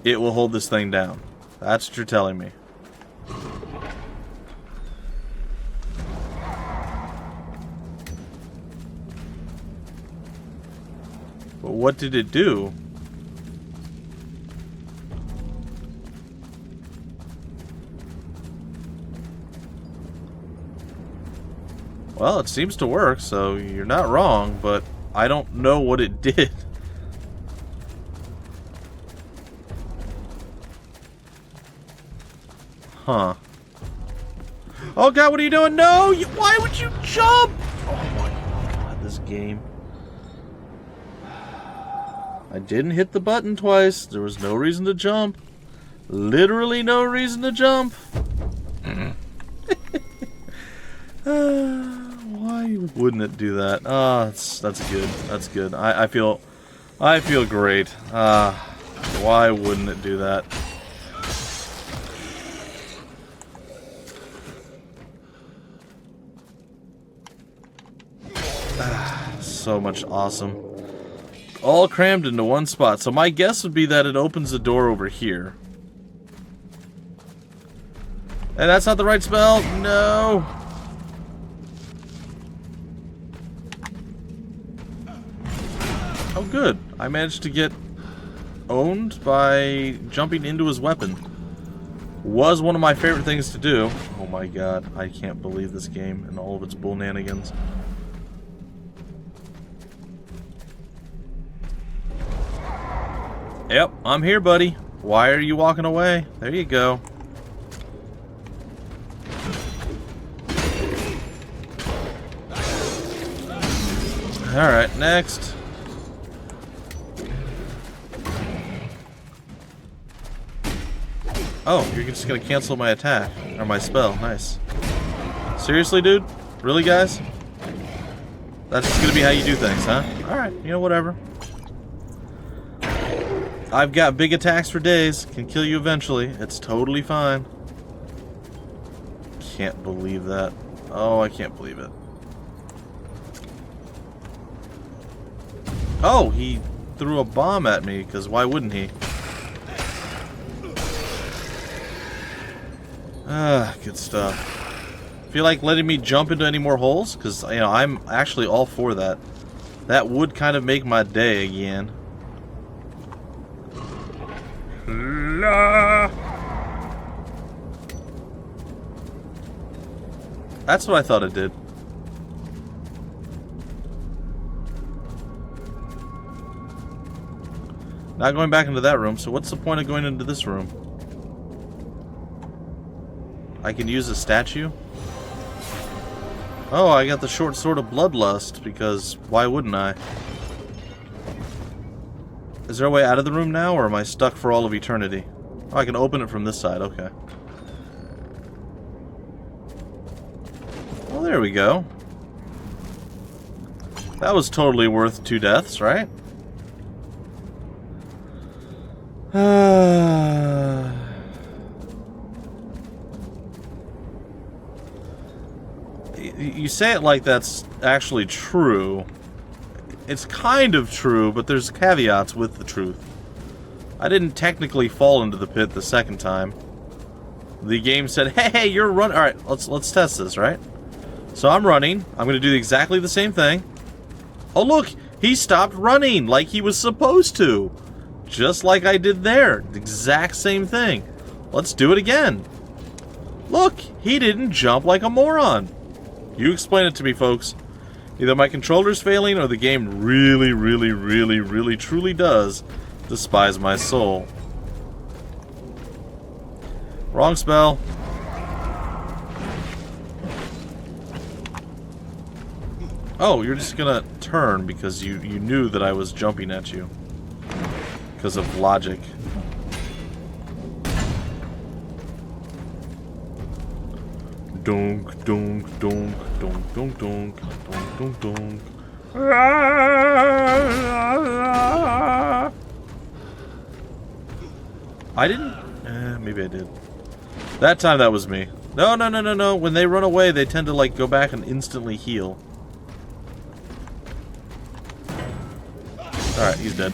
it will hold this thing down. That's what you're telling me. But what did it do? Well, it seems to work, so you're not wrong, but I don't know what it did. Huh. Oh god, what are you doing? No! Why would you jump? Oh my god, this game. I didn't hit the button twice. There was no reason to jump. Literally no reason to jump. Why wouldn't it do that? That's good. That's good. I feel great. Why wouldn't it do that? So much awesome. All crammed into one spot. So my guess would be that it opens the door over here. And that's not the right spell. No. Oh, good. I managed to get owned by jumping into his weapon. Was one of my favorite things to do. Oh my god. I can't believe this game and all of its bullnanigans. Yep, I'm here, buddy. Why are you walking away? There you go. Alright, next. Oh, you're just gonna cancel my attack. Or my spell. Nice. Seriously, dude? Really, guys? That's just gonna be how you do things, huh? Alright, you know, whatever. I've got big attacks for days. Can kill you eventually. It's totally fine. Can't believe that. Oh, I can't believe it. Oh, he threw a bomb at me, because why wouldn't he? Ah, good stuff. Feel like letting me jump into any more holes? Because, you know, I'm actually all for that. That would kind of make my day again. La. That's what I thought it did. Not going back into that room, so what's the point of going into this room? I can use a statue? Oh, I got the short sword of bloodlust, because why wouldn't I? Is there a way out of the room now, or am I stuck for all of eternity? Oh, I can open it from this side, okay. Well, there we go. That was totally worth 2 deaths, right? You say it like that's actually true. It's kind of true, but there's caveats with the truth. I didn't technically fall into the pit the second time. The game said, "Hey, you're running." All right, let's test this, right? So I'm running. I'm going to do exactly the same thing. Oh, look, he stopped running like he was supposed to. Just like I did there. The exact same thing. Let's do it again. Look, he didn't jump like a moron. You explain it to me, folks. Either my controller's failing or the game really, really, really, really, truly does despise my soul. Wrong spell. Oh, you're just gonna turn because you knew that I was jumping at you. Because of logic. Donk, donk, donk, donk, donk, donk, donk, donk, donk. I didn't? Maybe I did. That time that was me. No, no, no, no, no. When they run away, they tend to, like, go back and instantly heal. Alright, he's dead.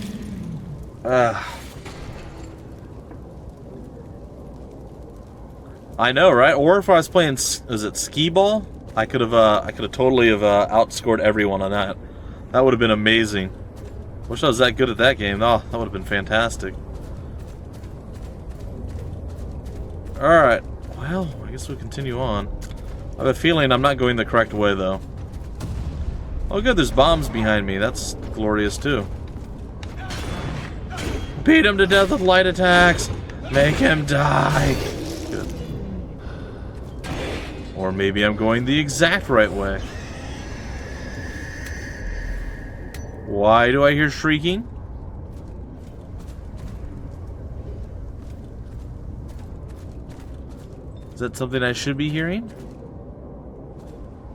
I know, right? Or if I was playing, is it skee ball? I could have totally have outscored everyone on that. That would have been amazing. Wish I was that good at that game. Oh, that would have been fantastic. Alright. Well, I guess we'll continue on. I have a feeling I'm not going the correct way, though. Oh, good, there's bombs behind me. That's glorious, too. Beat him to death with light attacks. Make him die. Good. Or maybe I'm going the exact right way. Why do I hear shrieking? Is that something I should be hearing?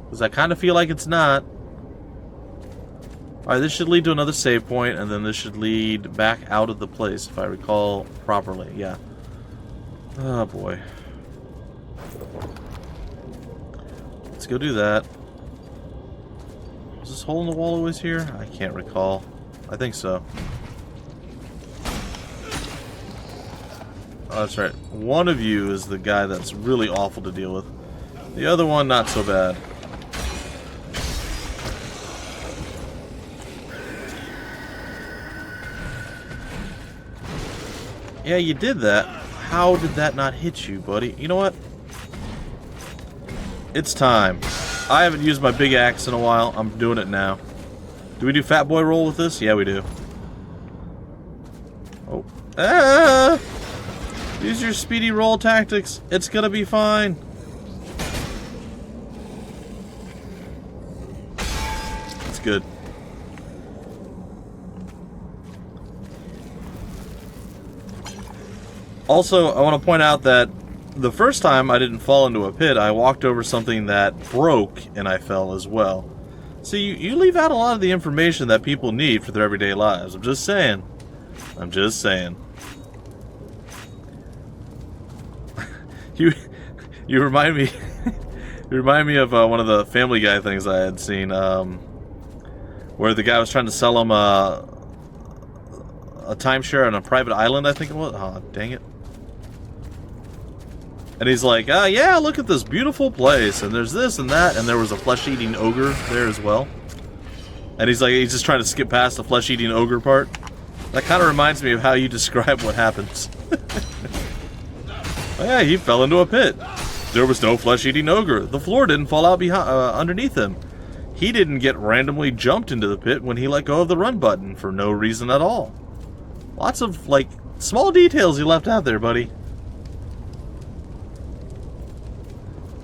Because I kind of feel like it's not. Alright, this should lead to another save point, and then this should lead back out of the place, if I recall properly. Yeah. Oh, boy. Let's go do that. Was this hole in the wall always here? I can't recall. I think so. Oh, that's right. One of you is the guy that's really awful to deal with. The other one, not so bad. Yeah, you did that. How did that not hit you, buddy? You know what? It's time. I haven't used my big axe in a while. I'm doing it now. Do we do Fat Boy roll with this? Yeah, we do. Oh. Ah! Use your speedy roll tactics. It's gonna be fine. It's good. Also, I want to point out that the first time I didn't fall into a pit, I walked over something that broke and I fell as well. See, you leave out a lot of the information that people need for their everyday lives. I'm just saying. I'm just saying. You remind me. You remind me of one of the Family Guy things I had seen, where the guy was trying to sell him a timeshare on a private island. I think it was. Oh, dang it! And he's like, yeah, look at this beautiful place, and there's this and that, and there was a flesh-eating ogre there as well. And he's like, he's just trying to skip past the flesh-eating ogre part. That kind of reminds me of how you describe what happens. Oh yeah, he fell into a pit. There was no flesh-eating ogre. The floor didn't fall out behind, underneath him. He didn't get randomly jumped into the pit when he let go of the run button for no reason at all. Lots of, like, small details you left out there, buddy.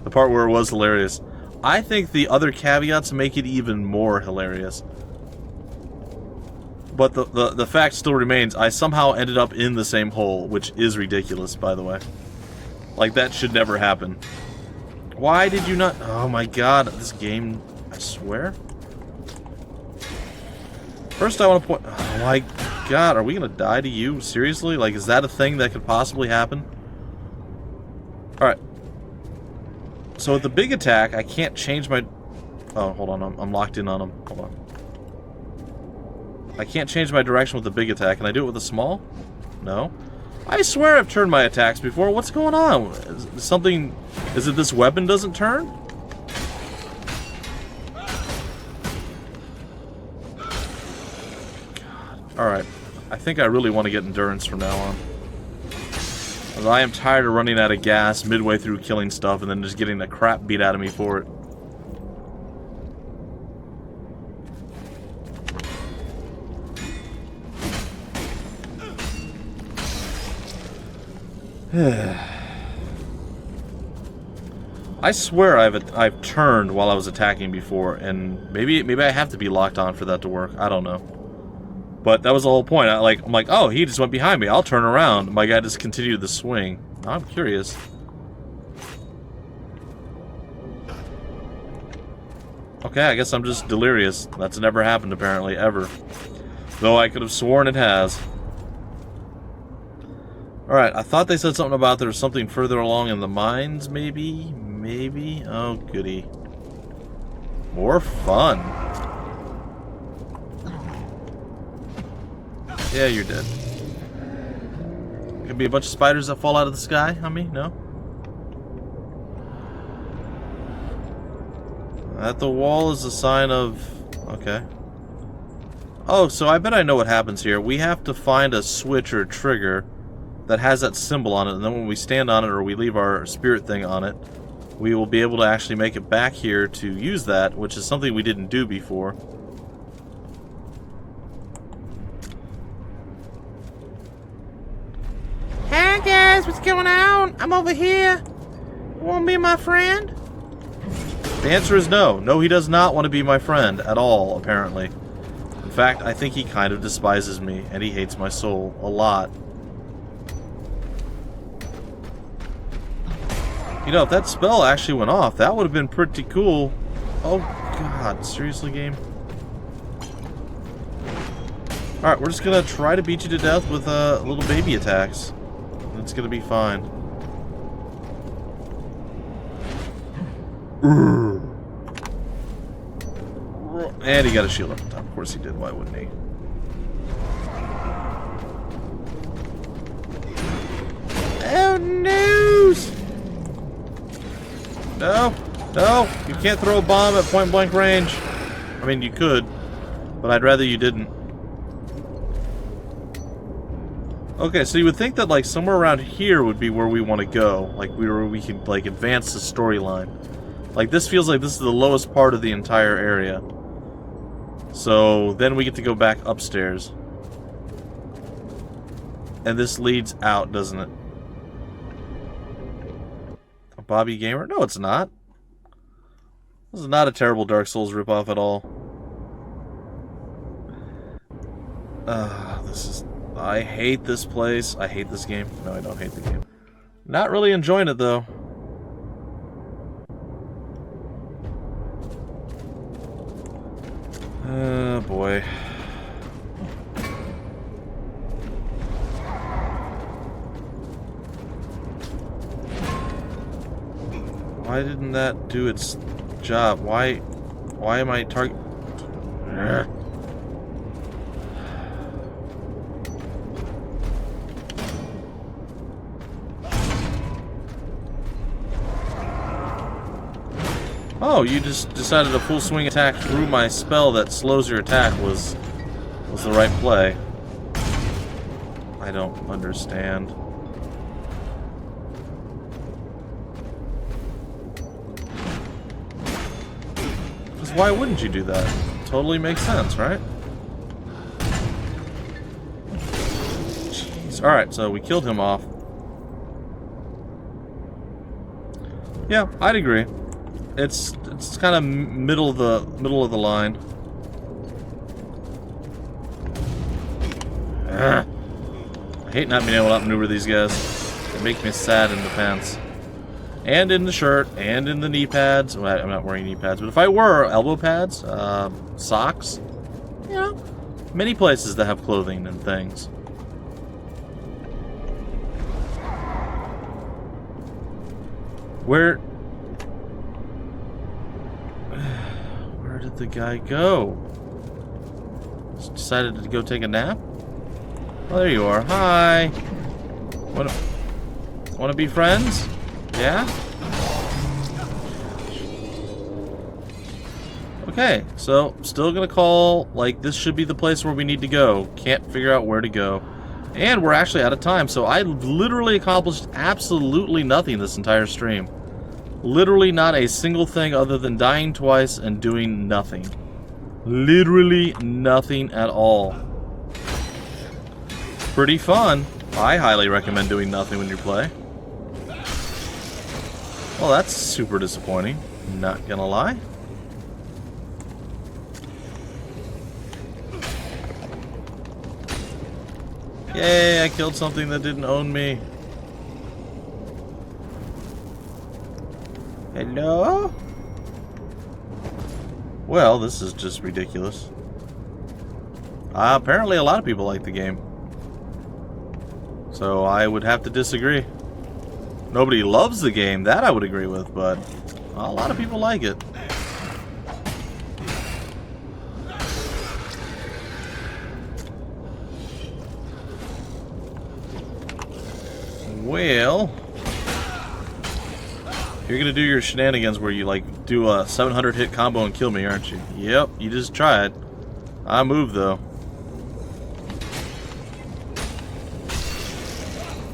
The part where it was hilarious. I think the other caveats make it even more hilarious. But the fact still remains, I somehow ended up in the same hole, which is ridiculous, by the way. Like, that should never happen. Why did you not... Oh my god, this game... I swear. First I want to point... Oh my god, are we going to die to you? Seriously? Like, is that a thing that could possibly happen? Alright. So with the big attack, I can't change my... Oh, hold on, I'm locked in on him. Hold on. I can't change my direction with the big attack. Can I do it with the small? No. I swear I've turned my attacks before. What's going on? Is something... Is it this weapon doesn't turn? God. Alright. I think I really want to get endurance from now on. I am tired of running out of gas midway through killing stuff and then just getting the crap beat out of me for it. I swear I've turned while I was attacking before, and maybe I have to be locked on for that to work. I don't know. But that was the whole point. I'm like, oh, he just went behind me. I'll turn around. My guy just continued the swing. I'm curious. Okay, I guess I'm just delirious. That's never happened apparently, ever. Though I could have sworn it has. Alright, I thought they said something about there was something further along in the mines, maybe? Maybe? Oh, goody. More fun. Yeah, you're dead. Could be a bunch of spiders that fall out of the sky on me? No? At the wall is a sign of... Okay. Oh, so I bet I know what happens here. We have to find a switch or a trigger that has that symbol on it, and then when we stand on it or we leave our spirit thing on it, we will be able to actually make it back here to use that, which is something we didn't do before. Hey guys, what's going on? I'm over here. Want to be my friend? The answer is no. No, he does not want to be my friend at all, apparently. In fact, I think he kind of despises me, and he hates my soul a lot. You know, if that spell actually went off, that would have been pretty cool. Oh, God. Seriously, game? Alright, we're just gonna try to beat you to death with little baby attacks. It's gonna be fine. And he got a shield up on top. Of course he did. Why wouldn't he? Oh, news! No, no, you can't throw a bomb at point blank range. I mean, you could, but I'd rather you didn't. Okay, so you would think that like somewhere around here would be where we want to go, like where we can like advance the storyline. Like this feels like this is the lowest part of the entire area. So then we get to go back upstairs. And this leads out, doesn't it? Bobby Gamer? No, it's not. This is not a terrible Dark Souls ripoff at all. This is... I hate this place. I hate this game. No, I don't hate the game. Not really enjoying it, though. boy. Why didn't that do its job? Why am I target? Oh, you just decided a full swing attack through my spell that slows your attack was the right play. I don't understand. Because why wouldn't you do that? Totally makes sense, right? Jeez. Alright, so we killed him off. Yeah, I'd agree. It's kind of middle of the line. Ugh. I hate not being able to outmaneuver these guys. It makes me sad in the pants, and in the shirt, and in the knee pads. Well, I'm not wearing knee pads, but if I were, elbow pads, socks, you know, many places that have clothing and things. Where did the guy go? Just decided to go take a nap? Oh, there you are. Hi. Want to be friends? Yeah? Okay, so still gonna call, like, this should be the place where we need to go. Can't figure out where to go. And we're actually out of time, so I literally accomplished absolutely nothing this entire stream. Literally not a single thing other than dying twice and doing nothing. Literally nothing at all. Pretty fun. I highly recommend doing nothing when you play. Well, that's super disappointing. Not gonna lie. Yay, I killed something that didn't own me. Hello? Well, this is just ridiculous. Apparently a lot of people like the game. So I would have to disagree. Nobody loves the game, that I would agree with, but a lot of people like it. Well, you're gonna do your shenanigans where you like do a 700 hit combo and kill me, aren't you? Yep, you just tried. I moved though.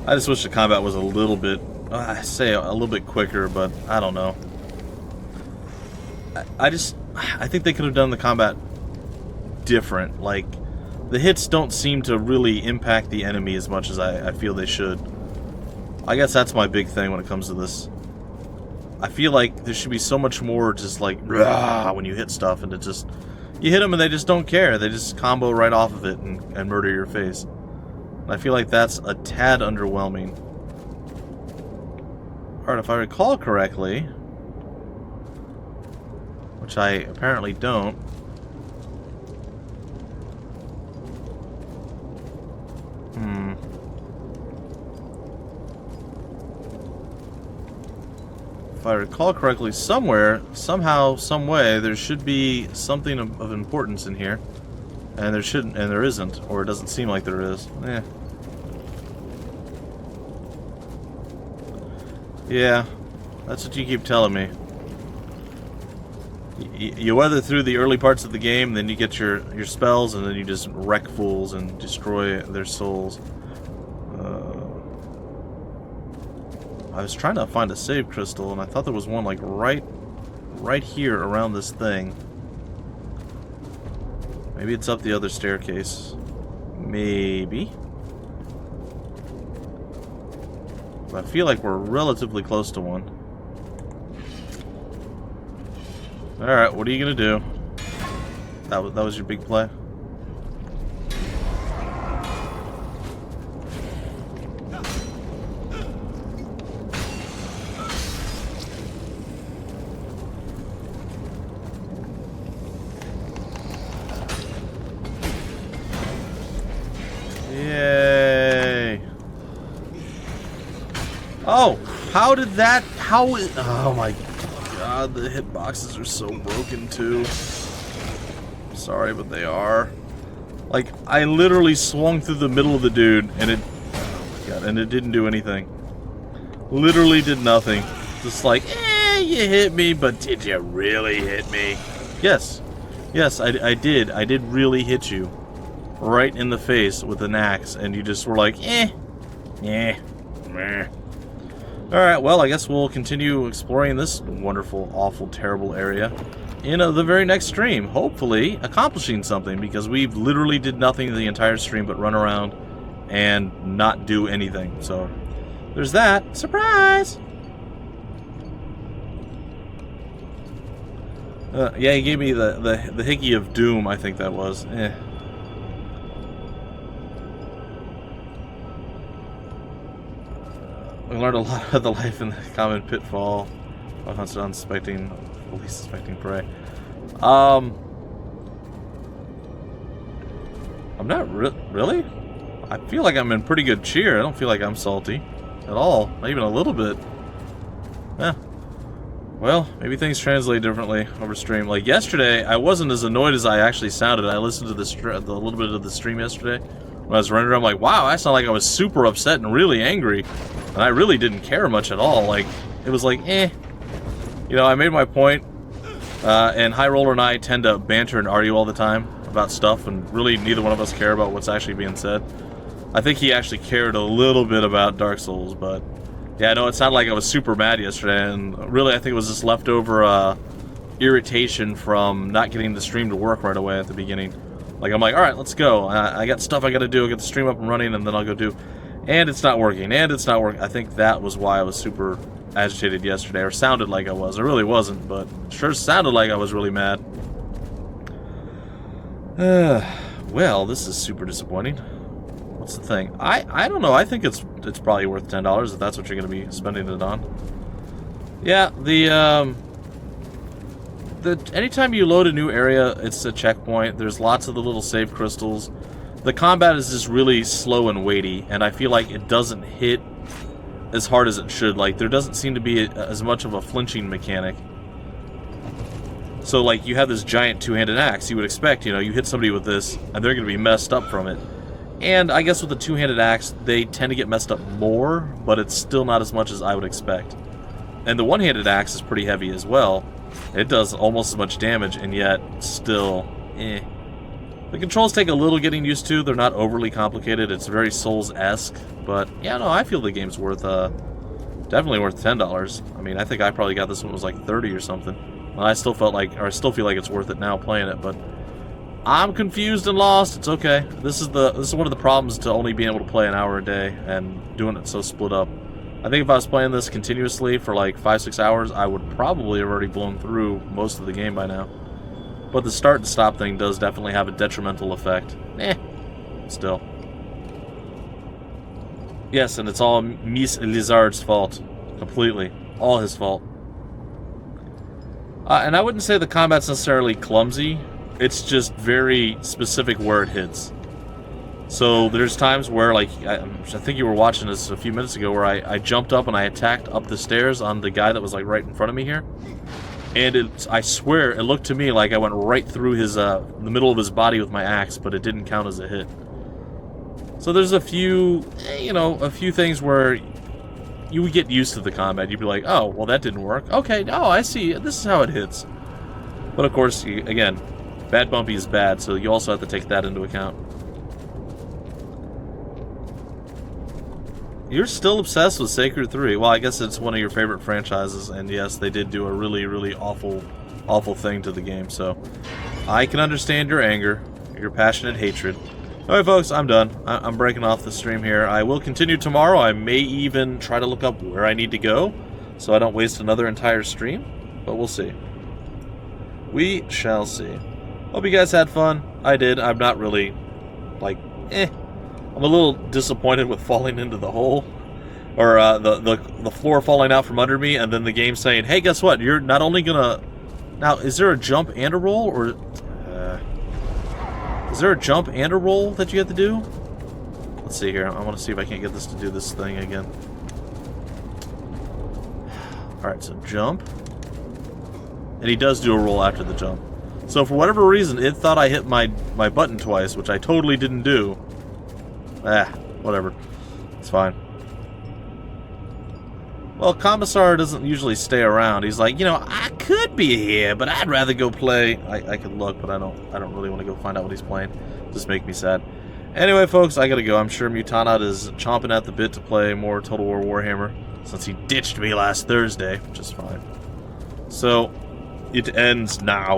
I just wish the combat was a little bit, I say a little bit quicker, but I don't know. I think they could have done the combat different. Like, the hits don't seem to really impact the enemy as much as I feel they should. I guess that's my big thing when it comes to this. I feel like there should be so much more just like, rah, when you hit stuff, and it just, you hit them and they just don't care. They just combo right off of it and murder your face. And I feel like that's a tad underwhelming. Alright, if I recall correctly, which I apparently don't, if I recall correctly, somewhere, somehow, some way, there should be something of importance in here, and there shouldn't, and there isn't, or it doesn't seem like there is. Yeah, that's what you keep telling me. You weather through the early parts of the game, then you get your spells, and then you just wreck fools and destroy their souls. I was trying to find a save crystal, and I thought there was one like right here around this thing. Maybe it's up the other staircase. Maybe. I feel like we're relatively close to one. Alright, what are you gonna do? That was your big play? Oh, how did that... Oh my god, the hitboxes are so broken too. Sorry, but they are. Like, I literally swung through the middle of the dude, and it... Oh my god, and it didn't do anything. Literally did nothing. Just like, you hit me, but did you really hit me? Yes. Yes, I did. I did really hit you. Right in the face with an axe, and you just were like, meh. Alright, well, I guess we'll continue exploring this wonderful, awful, terrible area in the very next stream. Hopefully accomplishing something, because we literally did nothing the entire stream but run around and not do anything. So, there's that. Surprise! Yeah, he gave me the hickey of doom, I think that was. We learned a lot of the life in the common pitfall of unsuspecting, least suspecting prey. I'm not really? I feel like I'm in pretty good cheer. I don't feel like I'm salty at all. Not even a little bit. Yeah. Well, maybe things translate differently over stream. Like yesterday, I wasn't as annoyed as I actually sounded. I listened to the little bit of the stream yesterday. When I was running around, I'm like, wow, I sound like I was super upset and really angry. And I really didn't care much at all. Like, it was like, You know, I made my point. And High Roller and I tend to banter and argue all the time about stuff. And really, neither one of us care about what's actually being said. I think he actually cared a little bit about Dark Souls, but... Yeah, no, it sounded like I was super mad yesterday, and really I think it was just leftover irritation from not getting the stream to work right away at the beginning. Like, I'm like, alright, let's go. I got stuff I gotta do, I'll get the stream up and running, and then I'll go do... And it's not working, and it's not working. I think that was why I was super agitated yesterday, or sounded like I was. I really wasn't, but sure sounded like I was really mad. Well, this is super disappointing. What's the thing? I don't know. I think it's probably worth $10 if that's what you're going to be spending it on. Yeah, anytime you load a new area, it's a checkpoint. There's lots of the little save crystals. The combat is just really slow and weighty, and I feel like it doesn't hit as hard as it should. Like, there doesn't seem to be as much of a flinching mechanic. So, like, you have this giant two-handed axe. You would expect, you know, you hit somebody with this, and they're going to be messed up from it. And I guess with the two-handed axe, they tend to get messed up more, but it's still not as much as I would expect. And the one-handed axe is pretty heavy as well. It does almost as much damage, and yet still, The controls take a little getting used to. They're not overly complicated. It's very Souls-esque. But, yeah, no, I feel the game's worth, definitely worth $10. I mean, I think I probably got this one was like 30 or something. And I still feel like it's worth it now playing it, but... I'm confused and lost. It's okay. This is one of the problems to only being able to play an hour a day and doing it so split up. I think if I was playing this continuously for like 5-6 hours, I would probably have already blown through most of the game by now. But the start and stop thing does definitely have a detrimental effect. Still. Yes, and it's all Mies Lizard's fault. Completely. All his fault. And I wouldn't say the combat's necessarily clumsy. It's just very specific where it hits. So there's times where, like, I think you were watching this a few minutes ago, where I jumped up and I attacked up the stairs on the guy that was, like, right in front of me here. And I swear, it looked to me like I went right through his, the middle of his body with my axe, but it didn't count as a hit. So there's a few, a few things where you would get used to the combat. You'd be like, oh, well, that didn't work. Okay, oh, I see. This is how it hits. But, of course, again... Bad Bumpy is bad, so you also have to take that into account. You're still obsessed with Sacred 3. Well, I guess it's one of your favorite franchises, and yes, they did do a really, really awful thing to the game, so... I can understand your anger, your passionate hatred. Alright, folks, I'm done. I'm breaking off the stream here. I will continue tomorrow. I may even try to look up where I need to go, so I don't waste another entire stream, but we'll see. We shall see. Hope you guys had fun. I did. I'm not really, like, I'm a little disappointed with falling into the hole. Or the floor falling out from under me, and then the game saying, hey, guess what? You're not only gonna... Now, is there a jump and a roll? Or... is there a jump and a roll that you have to do? Let's see here. I want to see if I can't get this to do this thing again. Alright, so jump. And he does do a roll after the jump. So for whatever reason, it thought I hit my button twice, which I totally didn't do. Whatever. It's fine. Well, Commissar doesn't usually stay around. He's like, you know, I could be here, but I'd rather go play. I could look, but I don't really want to go find out what he's playing. Just make me sad. Anyway, folks, I gotta go. I'm sure Mutanot is chomping at the bit to play more Total War Warhammer, since he ditched me last Thursday, which is fine. So, it ends now.